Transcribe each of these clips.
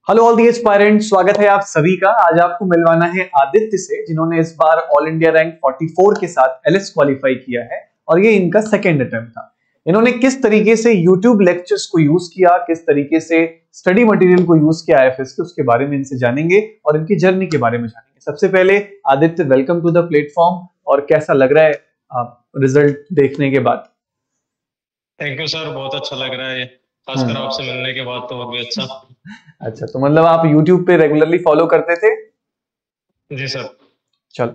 Hello all the aspirants, स्वागत है आप सभी का। आज आपको मिलवाना है आदित्य से, जिन्होंने इस बार ऑल इंडिया रैंक 44 के साथ एलएस क्वालिफाई किया है और ये इनका सेकंड अटेम्प्ट था। इन्होंने किस तरीके से यूट्यूब लेक्चर्स को यूज किया, किस तरीके से स्टडी मटेरियल को यूज किया आईएफएस के, उसके बारे में इनसे जानेंगे और इनकी जर्नी के बारे में जानेंगे। सबसे पहले Aditya, welcome to the platform. और कैसा लग रहा है रिजल्ट देखने के बाद? थैंक यू सर, बहुत अच्छा लग रहा है, खासकर आपसे मिलने के बाद तो और भी अच्छा। अच्छा, तो मतलब आप YouTube पे रेगुलरली फॉलो करते थे? जी सर। चलो,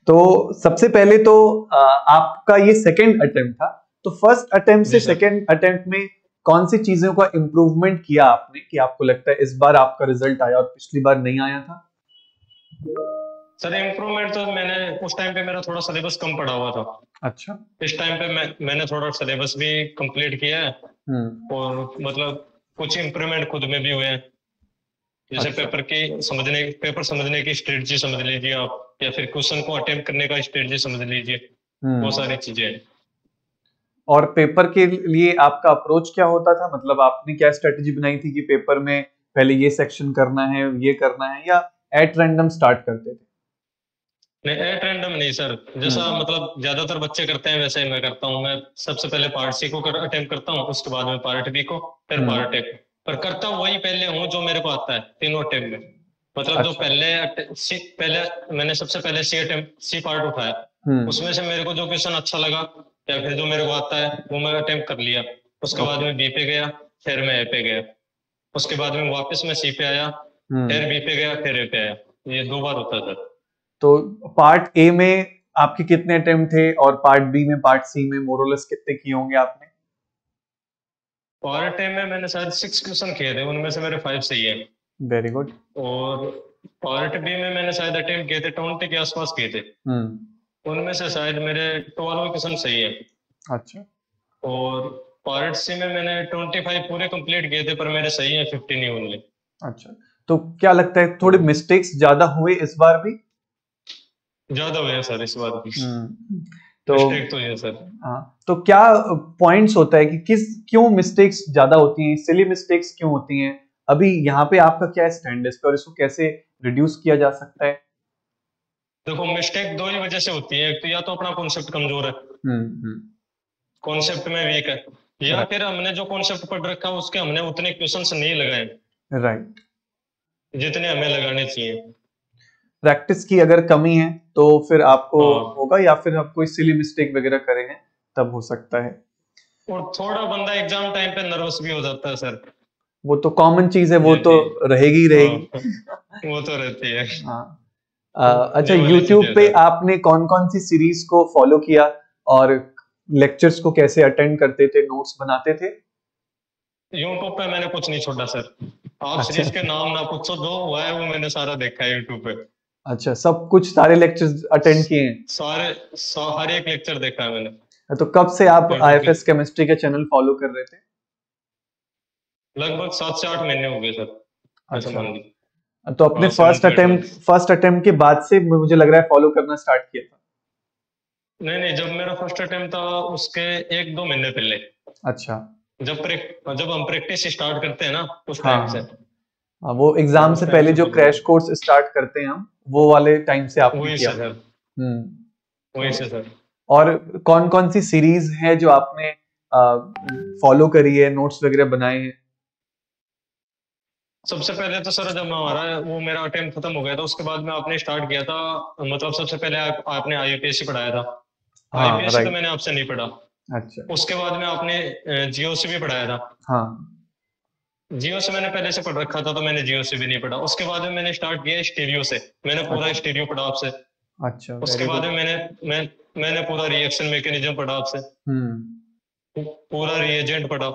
तो सबसे पहले तो आपका ये सेकंड अटेम्प्ट था, तो फर्स्ट अटेम्प्ट से जी सर। सेकंड अटेम्प्ट में कौन सी चीजों का इम्प्रूवमेंट किया आपने कि आपको लगता है इस बार आपका रिजल्ट आया और पिछली बार नहीं आया था? सर इम्प्रूवमेंट तो मैंने उस टाइम पे मेरा थोड़ा सिलेबस कम पड़ा हुआ था। अच्छा। इस टाइम पे मैंने थोड़ा सिलेबस भी कंप्लीट किया है और मतलब कुछ इम्प्रूवमेंट खुद में भी हुए हैं। जैसे अच्छा। पेपर समझने की स्ट्रेटजी समझ लीजिए आप, या फिर क्वेश्चन को अटेम्प्ट करने का स्ट्रेटजी समझ लीजिए, वो सारी चीजें हैं। और पेपर के लिए आपका अप्रोच क्या होता था? मतलब आपने क्या स्ट्रेटजी बनाई थी कि पेपर में पहले ये सेक्शन करना है, ये करना है, या एट रैंडम स्टार्ट करते थे? नहीं, एट रैंडम नहीं सर। जैसा मतलब ज्यादातर बच्चे करते हैं वैसे ही मैं करता हूँ। मैं सबसे पहले पार्ट सी को अटेम्प्ट करता हूँ, उसके बाद में पार्ट बी को, फिर पार्ट ए को। पर करता वही पहले हूँ जो मेरे को आता है तीनों अटेम्प्ट में। मतलब जो पहले मैंने सबसे पहले सी पार्ट उठाया, उसमें से मेरे को जो क्वेश्चन अच्छा लगा या फिर जो मेरे को आता है वो मैं अटेम्प्ट कर लिया। उसके बाद में बी पे गया, फिर मैं ए पे गया। उसके बाद में वापस मैं सी पे आया, फिर बी पे गया, फिर ए पे आया। ये 2 बार होता है सर। तो पार्ट ए में आपके कितने अटेम्प्ट थे और पार्ट बी में, पार्ट सी में मोरलेस कितने किए होंगे आपने? पार्ट ए में मैंने शायद 6 क्वेश्चन किए थे, उनमें से मेरे 5 सही है। Very good. और पार्ट बी में मैंने शायद अटेम्प्ट किए थे 20 के आसपास किए थे, उनमें से शायद मेरे 12 क्वेश्चन सही है। अच्छा। और पार्ट सी में मैंने 25 पूरे कंप्लीट किए थे, पर मेरे सही है 15 ही ओनली। अच्छा, तो क्या लगता है थोड़े मिस्टेक्स ज्यादा हुए इस बार भी? ज्यादा हुए हैं सर इस बार भी। तो मिस्टेक तो है सर। हाँ, तो क्या पॉइंट्स होता है कि क्यों मिस्टेक्स ज्यादा होती हैं, सिली मिस्टेक्स क्यों होती हैं? अभी यहाँ पे आपका क्या स्टैंड है इस पे और इसको कैसे रिड्यूस किया जा सकता है? देखो, मिस्टेक दो ही वजह से होती है। एक तो या तो अपना कॉन्सेप्ट कमजोर है, कॉन्सेप्ट में वीक है, या फिर हमने जो कॉन्सेप्ट पढ़ रखा है उसके हमने उतने क्वेश्चंस नहीं लगाए राइट। जितने हमें लगाने चाहिए। प्रैक्टिस की अगर कमी है तो फिर आपको हाँ। होगा, या फिर आप कोई सिली मिस्टेक वगैरह करे हैं तब हो सकता है। और थोड़ा बंदा एग्जाम टाइम पे नर्वस भी हो जाता है सर। वो तो कॉमन चीज है, वो ये तो चीज, रहेगी ही हाँ, रहेगी। वो तो रहती है। हाँ। अच्छा, ये वाली चीज YouTube है पे सर। आपने कौन कौन सी सीरीज को फॉलो किया और लेक्चर्स को कैसे अटेंड करते थे, नोट्स बनाते थे? यूट्यूब पे मैंने कुछ नहीं छोड़ा सर। आप अच्छा। सीरीज के नाम ना पूछो, जो हुआ है वो मैंने सारा देखा है यूट्यूब पे। अच्छा, सब कुछ सारे लेक्चर्स अटेंड किए हैं? हर एक लेक्चर देखा है मैंने तो कब से आप यूट्यूब के। आईएफएस केमिस्ट्री के चैनल फॉलो कर रहे थे? लगभग 7 से 8 महीने हो गए सर, ऐसा अच्छा, मान लीजिए। तो अपने हाँ, 7 to 8 months। फर्स्ट अटेम्प्ट के बाद से मुझे लग रहा है फॉलो करना स्टार्ट किया था। नहीं नहीं, जब मेरा फर्स्ट अटेम्प्ट था उसके 1-2 महीने पहले। अच्छा। जब हम प्रैक्टिस स्टार्ट करते हैं ना, उस हाँ टाइम से। हाँ हाँ, वो एग्जाम उस से टाइम पहले से जो फॉलो क्रैश किया। कोर्स स्टार्ट करते हैं हम, वो वाले टाइम से आपने वही किया। से सर, वही चलो। से सर। और कौन कौन सी सीरीज है जो आपने फॉलो करी है, नोट्स वगैरह बनाए हैं? सबसे पहले तो सर, जब मेरा अटेम्प्ट खत्म हो गया था, उसके बाद में आपने स्टार्ट किया था। मतलब सबसे पहले आपने आईपीएससी पढ़ाया था। हाँ, आईपीएससी तो राइट। मैंने आपसे नहीं पढ़ा। अच्छा। उसके बाद में आपने जीओसी भी पढ़ाया था। हाँ। जियो से मैंने पहले से पढ़ रखा था, तो मैंने जियो से भी नहीं पढ़ा। उसके बाद में मैंने स्टार्ट किया स्टीरियो से। मैंने पूरा अच्छा। स्टीरियो पढ़ा आपसे। अच्छा, उसके वेरी बाद गुड। में मैंने पूरा रिएक्शन मैकेनिज्म पढ़ा आपसे, पूरा रिएजेंट पढ़ा।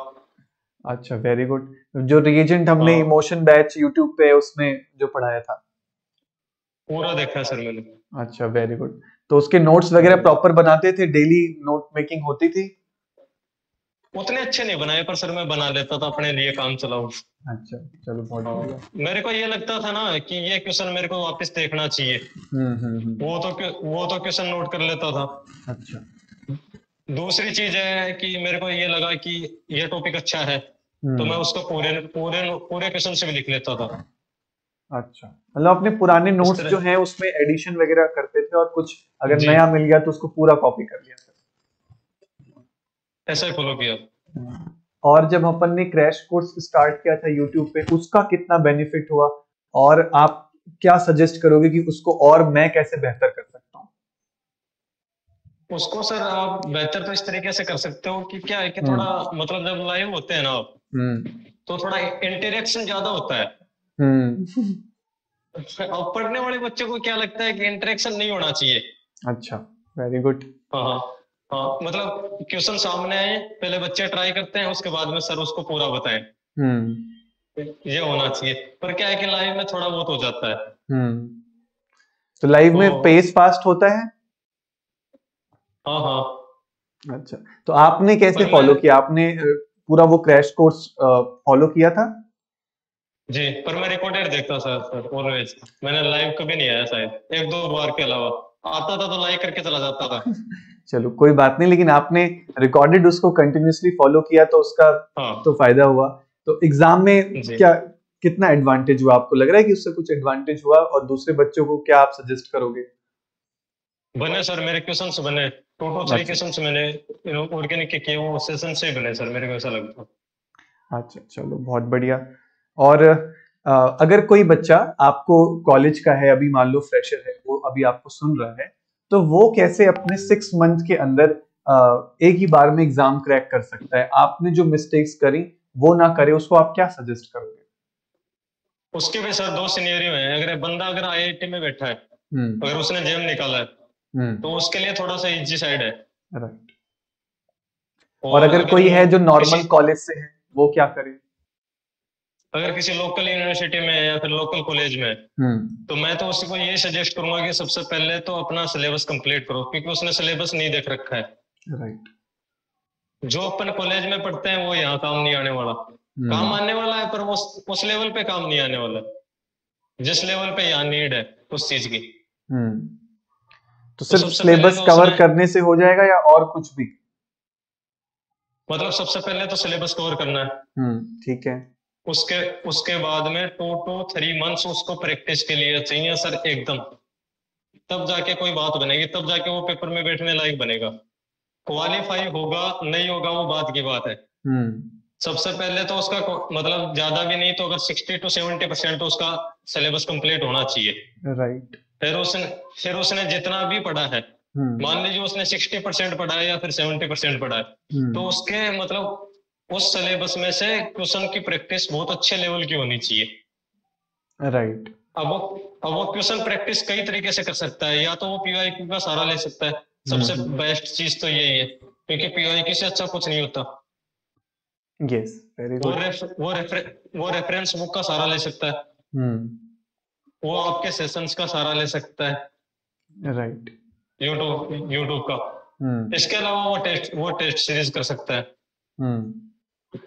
अच्छा, वेरी गुड। जो रिएजेंट हमने हाँ, इमोशन बैच यूट्यूब पे उसमें जो पढ़ाया था। पूरा देखा है सर मैंने। अच्छा, वेरी गुड। तो उसके नोट्स वगैरह प्रॉपर बनाते थे, डेली नोट मेकिंग होती थी? उतने अच्छे नहीं बनाए, पर सर मैं बना लेता था अपने लिए, काम चलाओ। अच्छा, चलो बहुत हाँ, बढ़िया। मेरे को ये लगता था ना कि ये क्वेश्चन मेरे को वापस देखना चाहिए। हम्म। वो तो क्वेश्चन नोट कर लेता था। अच्छा। दूसरी चीज है कि मेरे को ये लगा कि ये टॉपिक अच्छा है, तो मैं उसको पूरे पूरे पूरे क्वेश्चन से भी लिख लेता था। अच्छा, मतलब अपने पुराने इस नोट्स जो तरह। हैं उसमें एडिशन वगैरह करते थे और कुछ अगर जी, नया मिल गया तो उसको पूरा कॉपी कर लिया ऐसा ही फॉलो किया। था। और जब अपन ने क्रैश कोर्स स्टार्ट किया था यूट्यूब पे, उसका कितना बेनिफिट हुआ और आप क्या सजेस्ट करोगे कि उसको और मैं कैसे बेहतर कर सकता हूँ? उसको सर आप बेहतर तो इस तरीके से कर सकते हो कि क्या है कि थोड़ा हम्म। मतलब जब लाइव होते हैं ना आप, हम्म। तो थोड़ा इंटरेक्शन ज्यादा होता है। हम्म। अब पढ़ने वाले बच्चों को क्या लगता है कि इंटरेक्शन नहीं होना चाहिए। अच्छा, वेरी गुड। हाँ हाँ। हाँ मतलब क्वेश्चन सामने आए, पहले बच्चे ट्राई करते हैं, उसके बाद में सर उसको पूरा बताएं, हम्म। ये होना चाहिए। पर क्या है कि लाइव में थोड़ा बहुत हो जाता है। हम्म। तो लाइव तो में पेस फास्ट होता है? हाँ हाँ। अच्छा, तो आपने कैसे पर मैं, फॉलो किया? आपने पूरा वो क्रैश कोर्स फॉलो किया था? जी पर मैं रिकॉर्डेड देखता सर ऑलवेज। मैंने लाइव कभी नहीं आया शायद, एक दो बार के अलावा। आता था तो लाइक करके चला जाता था। चलो कोई बात नहीं, लेकिन आपने रिकॉर्डेड उसको कंटिन्यूअसली फॉलो किया तो उसका तो हाँ फायदा हुआ। तो एग्जाम में जी। क्या कितना एडवांटेज हुआ? आपको लग रहा है कि उससे कुछ एडवांटेज हुआ? और दूसरे बच्चों को क्या आप सजेस्ट करोगे? बने सर मेरे क्वेश्चंस बने, 2 to 3 अच्छा। क्वेश्चंस मैंने ऑर्गेनिक के किए, वो सेशन से ही बने सर, मेरे को ऐसा लगता है। अच्छा, चलो बहुत बढ़िया। और अगर कोई बच्चा आपको कॉलेज का है, अभी मान लो फ्रेशर है, वो अभी आपको सुन रहा है, तो वो कैसे अपने 6 मंथ के अंदर एक ही बार में एग्जाम क्रैक कर सकता है? आपने जो मिस्टेक्स करी वो ना करे, उसको आप क्या सजेस्ट करोगे? उसके भी सर दो सिनेरियो हैं। अगर बंदा अगर आईआईटी में बैठा है, हम्म। अगर उसने जेम निकाला है, तो हम्म। उसके लिए थोड़ा सा इजी साइड है। राइट। और और अगर अगर कोई वो है जो किसी, नॉर्मल कॉलेज से है, वो क्या करे? अगर किसी लोकल यूनिवर्सिटी में है या फिर लोकल कॉलेज में है, हम्म। तो मैं तो उसी को ये सजेस्ट करूंगा कि सबसे पहले तो अपना सिलेबस कंप्लीट करो, क्योंकि उसने सिलेबस नहीं देख रखा है। राइट। जो अपन कॉलेज में पढ़ते हैं वो यहाँ काम नहीं आने वाला। काम हम्म। आने वाला है, पर वो उस लेवल पे काम नहीं आने वाला, जिस लेवल पे यहाँ नीड है उस चीज की। हम्म। तो तो सिर्फ सबसे पहले सिलेबस तो कवर उसने, करने से हो जाएगा या और कुछ भी? मतलब सबसे पहले तो सिलेबस कवर करना है। ठीक है। उसके उसके बाद में 2 to 3 मंथ्स उसको प्रैक्टिस के लिए चाहिए सर, एकदम। तब जाके कोई बात बनेगी, तब जाके वो पेपर में बैठने लायक बनेगा। क्वालिफाई होगा नहीं होगा वो बात की बात है। हम्म। सबसे पहले तो उसका मतलब ज्यादा भी नहीं तो अगर 60 to 70% तो उसका सिलेबस कंप्लीट होना चाहिए। राइट। फिर उसने फिर उसने जितना भी पढ़ा है, हम्म। मान लीजिए उसने 60% पढ़ा है या फिर 70% पढ़ा है, तो हम्म। उसके मतलब उस सिलेबस में से क्वेश्चन की प्रैक्टिस बहुत अच्छे लेवल की होनी चाहिए। राइट। अब वो अब वो क्वेश्चन प्रैक्टिस कई तरीके से कर सकता है। या तो वो पीवाईक्यू का सहारा ले सकता है, सबसे हम्म। बेस्ट चीज तो यही है, क्योंकि पीवाईक्यू से अच्छा कुछ नहीं होता। यस, वेरी वो गुड। रेफ वो रेफरे वो रेफरेंस बुक का सहारा ले सकता है, हम्म। वो आपके सेशंस का सहारा ले सकता है, राइट। यूट्यूब का। हम्म। इसके अलावा वो टेस्ट सीरीज कर सकता है। हम्म।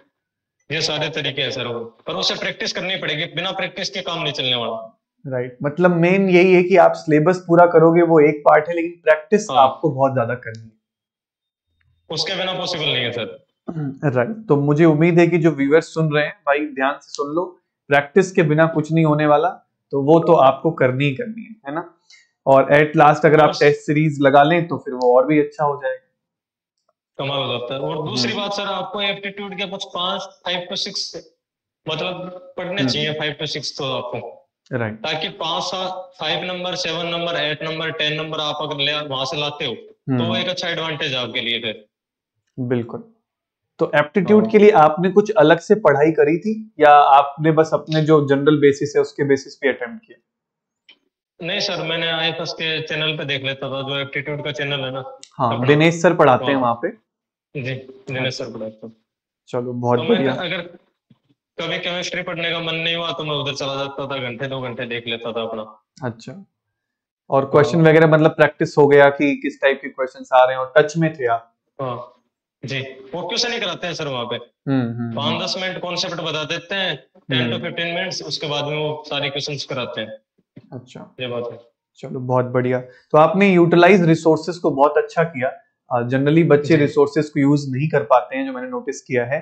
ये सारे तरीके हैं सर वो, पर उसे प्रैक्टिस करनी पड़ेगी, बिना प्रैक्टिस के काम नहीं चलने वाला। राइट, मतलब मेन यही है कि आप सिलेबस पूरा करोगे वो एक पार्ट है, लेकिन प्रैक्टिस आपको हाँ, बहुत ज्यादा करनी उसके बिना पॉसिबल नहीं है सर। है। राइट, तो मुझे उम्मीद है कि जो व्यूअर्स सुन रहे हैं भाई ध्यान से सुन लो, प्रैक्टिस के बिना कुछ नहीं होने वाला। तो वो तो आपको करनी ही करनी है ना? और एट लास्ट अगर और आप टेस्ट सीरीज लगा लें तो फिर वो और भी अच्छा हो जाएगा। कमाल हो जाता है। और दूसरी हम्म। बात सर, आपको एप्टीट्यूड के कुछ 5 to 6 मतलब पढ़ने चाहिए, हम्म। 5 to 6 तो आपको, राइट। ताकि 5 नंबर 7 नंबर 8 नंबर 10 नंबर आप अगर वहां से लाते हो, तो वो हम्म। एक अच्छा एडवांटेज है आपके लिए फिर। बिल्कुल। तो एप्टीट्यूड के हाँ लिए आपने कुछ अलग से पढ़ाई करी थी या आपने बस अपने जो जनरल बेसिस है उसके बेसिस पे अटेम्प्ट किया? नहीं सर, मैंने आईएफएस के चैनल पे देख लेता था, जो एप्टीट्यूड का चैनल है ना हाँ, अपना। दिनेश सर पढ़ाते हैं वहाँ, वहां पे। जी, दिनेश अच्छा, सर पढ़ाता। चलो तो बहुत मैं बढ़िया। अगर कभी केमिस्ट्री पढ़ने का मन नहीं हुआ तो मैं उधर चला जाता था, घंटे 2 घंटे देख लेता था अपना। अच्छा, और क्वेश्चन हाँ वगैरह मतलब प्रैक्टिस हो गया कि किस टाइप के क्वेश्चंस आ रहे हैं और टच में थे आप? हाँ जी। वो क्वेश्चन ही कराते हैं सर वहाँ पे, हम्म। 5-10 मिनट कॉन्सेप्ट बता देते हैं, 10 to 15 मिनट्स, उसके बाद में वो सारे क्वेश्चंस कराते हैं। अच्छा, ये बात है। चलो बहुत बढ़िया। तो आपने यूटिलाइज रिसोर्सेज को बहुत अच्छा किया। जनरली बच्चे जी रिसोर्सेज को यूज नहीं कर पाते हैं, जो मैंने नोटिस किया है।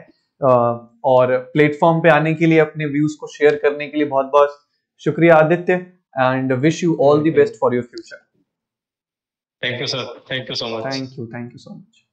और प्लेटफॉर्म पे आने के लिए, अपने व्यूज को शेयर करने के लिए बहुत बहुत शुक्रिया Aditya, and wish you all the best for your future. Thank you sir, thank you so much. Thank you so much.